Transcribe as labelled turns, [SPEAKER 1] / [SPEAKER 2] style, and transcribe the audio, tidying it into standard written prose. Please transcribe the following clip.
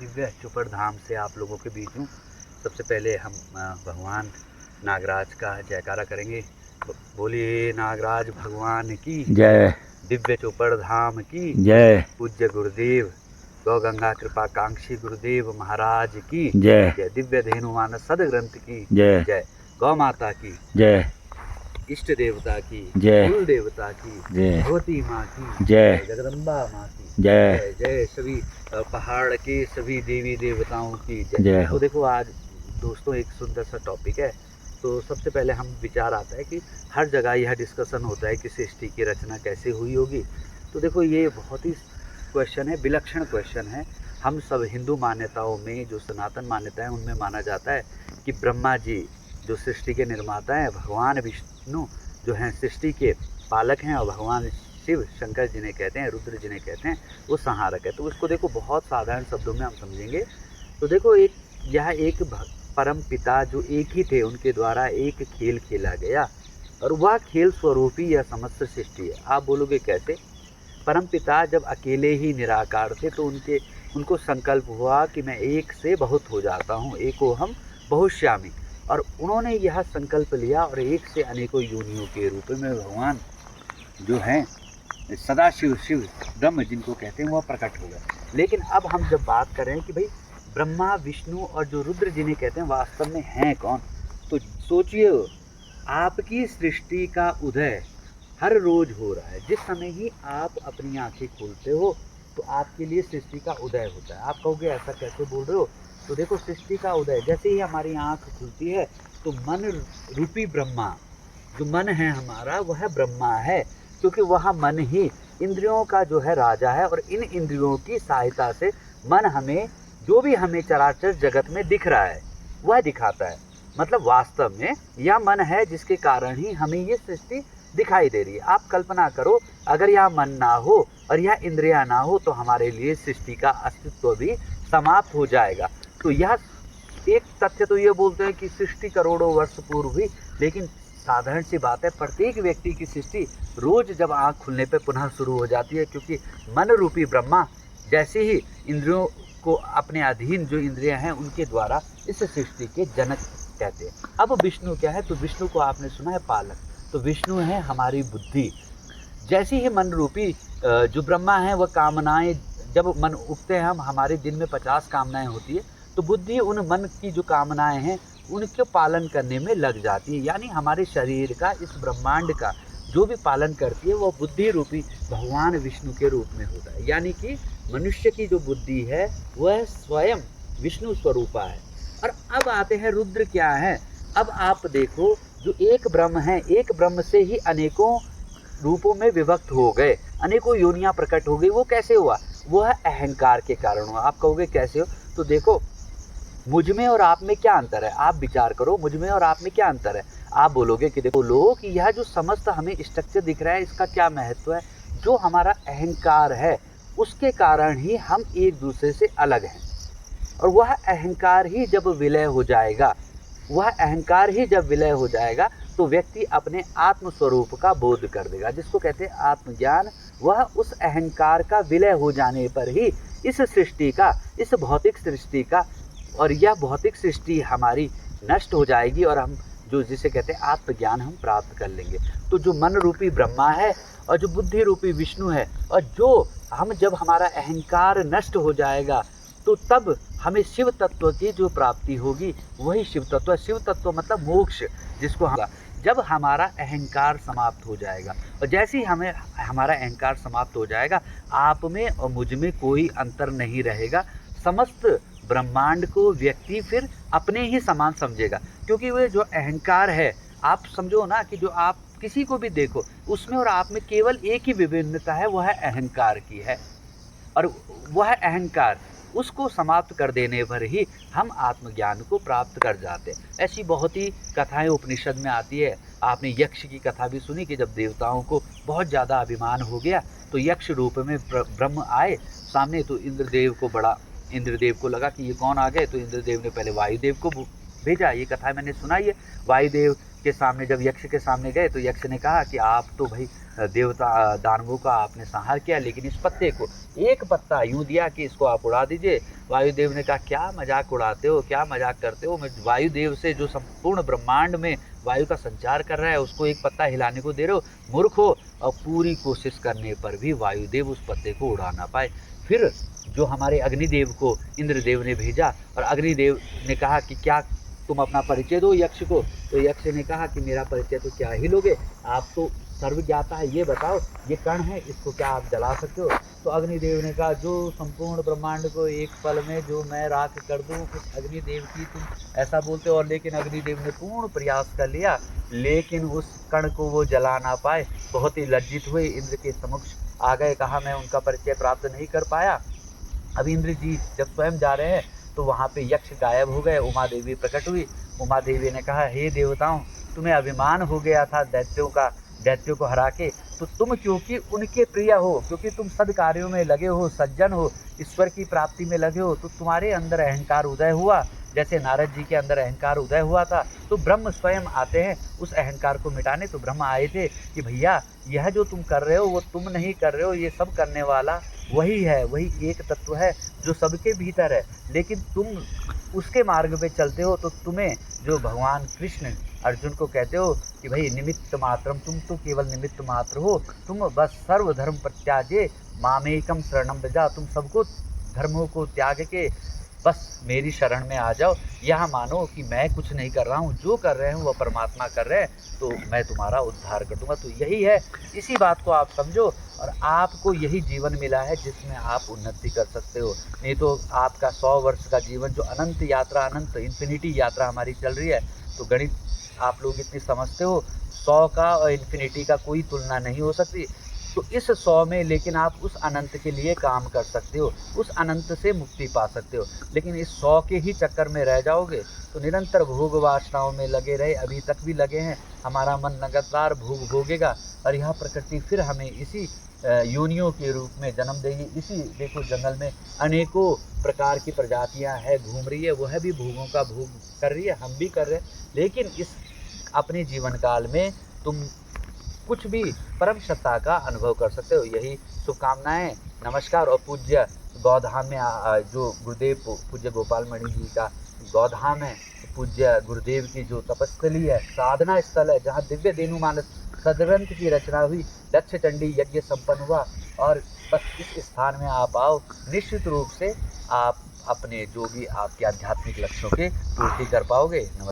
[SPEAKER 1] दिव्य चुपर धाम से आप लोगों के बीच हूँ। सबसे पहले हम भगवान नागराज का जयकारा करेंगे। बोलिए नागराज भगवान की
[SPEAKER 2] जय।
[SPEAKER 1] दिव्य चुपर धाम की
[SPEAKER 2] जय।
[SPEAKER 1] पूज्य गुरुदेव गौ गंगा कृपा कांक्षी गुरुदेव महाराज की
[SPEAKER 2] जय।
[SPEAKER 1] जय। दिव्य धेनु मानस सदग्रंथ की
[SPEAKER 2] जय।
[SPEAKER 1] जय। गौ माता की
[SPEAKER 2] जय।
[SPEAKER 1] इष्ट देवता की
[SPEAKER 2] जय।
[SPEAKER 1] कुल देवता की
[SPEAKER 2] जय।
[SPEAKER 1] भगवती माँ की
[SPEAKER 2] जय।
[SPEAKER 1] जगदम्बा माँ की
[SPEAKER 2] जय।
[SPEAKER 1] जय। जय सभी पहाड़ के सभी देवी देवताओं की जय।
[SPEAKER 2] जय
[SPEAKER 1] तो
[SPEAKER 2] हो।
[SPEAKER 1] देखो आज दोस्तों एक सुंदर सा टॉपिक है। तो सबसे पहले हम विचार आता है कि हर जगह यह डिस्कशन होता है कि सृष्टि की रचना कैसे हुई होगी। तो देखो ये बहुत ही क्वेश्चन है, विलक्षण क्वेश्चन है। हम सब हिंदू मान्यताओं में जो सनातन मान्यता है उनमें माना जाता है कि ब्रह्मा जी जो सृष्टि के निर्माता हैं, भगवान विष्णु जो हैं सृष्टि के पालक हैं, और भगवान शिव शंकर जिन्हें कहते हैं, रुद्र जिन्हें कहते हैं, वो संहारक है। तो उसको देखो बहुत साधारण शब्दों में हम समझेंगे। तो देखो यह एक परम पिता जो एक ही थे, उनके द्वारा एक खेल खेला गया और वह खेल स्वरूपी या समस्त सृष्टि है। आप बोलोगे कैसे? परम पिता जब अकेले ही निराकार थे तो उनको संकल्प हुआ कि मैं एक से बहुत हो जाता हूँ, एको हम बहुश्यामी। और उन्होंने यह संकल्प लिया और एक से अनेकों योनियों के रूप में भगवान जो हैं सदाशिव शिव ब्रह्म जिनको कहते हैं वह प्रकट हो गए। लेकिन अब हम जब बात करें कि भाई ब्रह्मा विष्णु और जो रुद्र जिन्हें कहते हैं वास्तव में हैं कौन, तो सोचिए आपकी सृष्टि का उदय हर रोज हो रहा है। जिस समय ही आप अपनी आंखें खोलते हो तो आपके लिए सृष्टि का उदय होता है। आप कहोगे ऐसा कैसे बोल रहे हो? तो देखो सृष्टि का उदय जैसे ही हमारी आंख खुलती है तो मन रूपी ब्रह्मा, जो मन है हमारा वह ब्रह्मा है, क्योंकि वह मन ही इंद्रियों का जो है राजा है। और इन इंद्रियों की सहायता से मन हमें जो भी हमें चराचर जगत में दिख रहा है वह दिखाता है। मतलब वास्तव में यह मन है जिसके कारण ही हमें ये सृष्टि दिखाई दे रही है। आप कल्पना करो अगर यह मन ना हो और यह इंद्रियां ना हो तो हमारे लिए सृष्टि का अस्तित्व भी समाप्त हो जाएगा। तो यह एक तथ्य तो ये बोलते हैं कि सृष्टि करोड़ों वर्ष पूर्व हुई, लेकिन साधारण सी बात है प्रत्येक व्यक्ति की सृष्टि रोज जब आँख खुलने पे पुनः शुरू हो जाती है, क्योंकि मन रूपी ब्रह्मा जैसे ही इंद्रियों को अपने अधीन जो इंद्रियां हैं उनके द्वारा इस सृष्टि के जनक कहते हैं। अब विष्णु क्या है? तो विष्णु को आपने सुना है पालक, तो विष्णु है हमारी बुद्धि। जैसे ही मन रूपी जो ब्रह्मा है वह कामनाएं, जब मन उठते हैं हम हमारे दिन में 50 कामनाएं होती है, तो बुद्धि उन मन की जो कामनाएं हैं उनके पालन करने में लग जाती है। यानी हमारे शरीर का, इस ब्रह्मांड का जो भी पालन करती है वह बुद्धि रूपी भगवान विष्णु के रूप में होता है। यानी कि मनुष्य की जो बुद्धि है वह स्वयं विष्णु स्वरूपा है। और अब आते हैं रुद्र क्या है। अब आप देखो जो एक ब्रह्म है, एक ब्रह्म से ही अनेकों रूपों में विभक्त हो गए, अनेकों योनियां प्रकट हो गई। वो कैसे हुआ? वह अहंकार के कारण हुआ। आप कहोगे कैसे हो? तो देखो मुझ में और आप में क्या अंतर है? आप विचार करो, मुझ में और आप में क्या अंतर है? आप बोलोगे कि देखो लोग कि यह जो समस्त हमें स्ट्रक्चर दिख रहा है इसका क्या महत्व है? जो हमारा अहंकार है उसके कारण ही हम एक दूसरे से अलग हैं। और वह अहंकार ही जब विलय हो जाएगा, वह अहंकार ही जब विलय हो जाएगा तो व्यक्ति अपने आत्म स्वरूप का बोध कर देगा, जिसको कहते हैं आत्मज्ञान। वह उस अहंकार का विलय हो जाने पर ही इस सृष्टि का, इस भौतिक सृष्टि का, और यह भौतिक सृष्टि हमारी नष्ट हो जाएगी और हम जो जिसे कहते हैं आत्मज्ञान हम प्राप्त कर लेंगे। तो जो मन रूपी ब्रह्मा है और जो बुद्धि रूपी विष्णु है, और जो हम जब हमारा अहंकार नष्ट हो जाएगा तो तब हमें शिव तत्व की जो प्राप्ति होगी वही शिव तत्व। शिव तत्व मतलब मोक्ष, जिसको हम जब हमारा अहंकार समाप्त हो जाएगा। और जैसे ही हमें हमारा अहंकार समाप्त हो जाएगा आप में और मुझ में कोई अंतर नहीं रहेगा। समस्त ब्रह्मांड को व्यक्ति फिर अपने ही समान समझेगा, क्योंकि वह जो अहंकार है, आप समझो ना कि जो आप किसी को भी देखो उसमें और आप में केवल एक ही विभिन्नता है, वह अहंकार की है। और वह अहंकार उसको समाप्त कर देने पर ही हम आत्मज्ञान को प्राप्त कर जाते हैं। ऐसी बहुत ही कथाएं उपनिषद में आती है। आपने यक्ष की कथा भी सुनी कि जब देवताओं को बहुत ज़्यादा अभिमान हो गया तो यक्ष रूप में ब्रह्म आए सामने। तो इंद्रदेव को लगा कि ये कौन आ गए, तो इंद्रदेव ने पहले वायुदेव को भेजा। ये कथा मैंने सुनाई है। वायुदेव के सामने जब यक्ष के सामने गए तो यक्ष ने कहा कि आप तो भाई देवता दानवों का आपने संहार किया, लेकिन इस पत्ते को एक पत्ता यूँ दिया कि इसको आप उड़ा दीजिए। वायुदेव ने कहा क्या मजाक उड़ाते हो, क्या मजाक करते हो, मैं वायुदेव से जो संपूर्ण ब्रह्मांड में वायु का संचार कर रहा है उसको एक पत्ता हिलाने को दे रहे हो, मूर्ख हो। और पूरी कोशिश करने पर भी वायुदेव उस पत्ते को उड़ा ना पाए। फिर जो हमारे अग्निदेव को इंद्रदेव ने भेजा और अग्निदेव ने कहा कि क्या तुम अपना परिचय दो यक्ष को। तो यक्ष ने कहा कि मेरा परिचय तो क्या ही लोगे, आप तो सर्वज्ञाता है, ये बताओ ये कण है, इसको क्या आप जला सकते हो। तो अग्निदेव ने कहा जो संपूर्ण ब्रह्मांड को एक पल में जो मैं राख कर दूं, उस अग्निदेव की तुम ऐसा बोलते हो। और लेकिन अग्निदेव ने पूर्ण प्रयास कर लिया, लेकिन उस कण को वो जला ना पाए। बहुत ही लज्जित हुए, इंद्र के समक्ष आ गए, कहा मैं उनका परिचय प्राप्त नहीं कर पाया। अब इंद्र जी जब स्वयं जा रहे हैं तो वहाँ पे यक्ष गायब हो गए, उमा देवी प्रकट हुई। उमा देवी ने कहा हे देवताओं, तुम्हें अभिमान हो गया था दैत्यों को हरा के, तो तुम क्योंकि उनके प्रिय हो, क्योंकि तुम सद्कार्यों में लगे हो, सज्जन हो, ईश्वर की प्राप्ति में लगे हो, तो तुम्हारे अंदर अहंकार उदय हुआ। जैसे नारद जी के अंदर अहंकार उदय हुआ था तो ब्रह्म स्वयं आते हैं उस अहंकार को मिटाने। तो ब्रह्म आए थे कि भैया यह जो तुम कर रहे हो वो तुम नहीं कर रहे हो, ये सब करने वाला वही है, वही एक तत्व है जो सबके भीतर है। लेकिन तुम उसके मार्ग पे चलते हो तो तुम्हें जो भगवान कृष्ण अर्जुन को कहते हो कि भाई निमित्त मात्रम, तुम तो केवल निमित्त मात्र हो, तुम बस सर्वधर्म प्रत्याजे मामेकम शरणम व्रजा, तुम सबको धर्मों को त्याग के बस मेरी शरण में आ जाओ। यह मानो कि मैं कुछ नहीं कर रहा हूँ, जो कर रहे हैं वह परमात्मा कर रहे हैं, तो मैं तुम्हारा उद्धार कर दूंगा। तो यही है, इसी बात को आप समझो और आपको यही जीवन मिला है जिसमें आप उन्नति कर सकते हो। नहीं तो आपका 100 वर्ष का जीवन जो अनंत यात्रा, अनंत इन्फिनिटी यात्रा हमारी चल रही है, तो गणित आप लोग इतनी समझते हो, 100 का और इन्फिनिटी का कोई तुलना नहीं हो सकती। तो इस 100 में लेकिन आप उस अनंत के लिए काम कर सकते हो, उस अनंत से मुक्ति पा सकते हो। लेकिन इस 100 के ही चक्कर में रह जाओगे तो निरंतर भोग वासनाओं में लगे रहे, अभी तक भी लगे हैं, हमारा मन लगातार भोग भोगेगा और यह प्रकृति फिर हमें इसी योनियों के रूप में जन्म देगी। इसी देखो जंगल में अनेकों प्रकार की प्रजातियां हैं, घूम रही है, वह भी भोगों का भोग कर रही है, हम भी कर रहे हैं। लेकिन इस अपने जीवन काल में तुम कुछ भी परम सत्ता का अनुभव कर सकते हो। यही शुभकामनाएं, नमस्कार। और पूज्य गौधाम में जो गुरुदेव पूज्य गोपाल मणि जी का गौधाम है, पूज्य गुरुदेव की जो तपस्थली है, साधना स्थल है, जहाँ दिव्य देनु मानस सदग्रंथ की रचना हुई, दक्ष चंडी यज्ञ संपन्न हुआ। और बस इस स्थान में आप आओ, निश्चित रूप से आप अपने जो भी आपके आध्यात्मिक लक्ष्यों के पूर्ति कर पाओगे।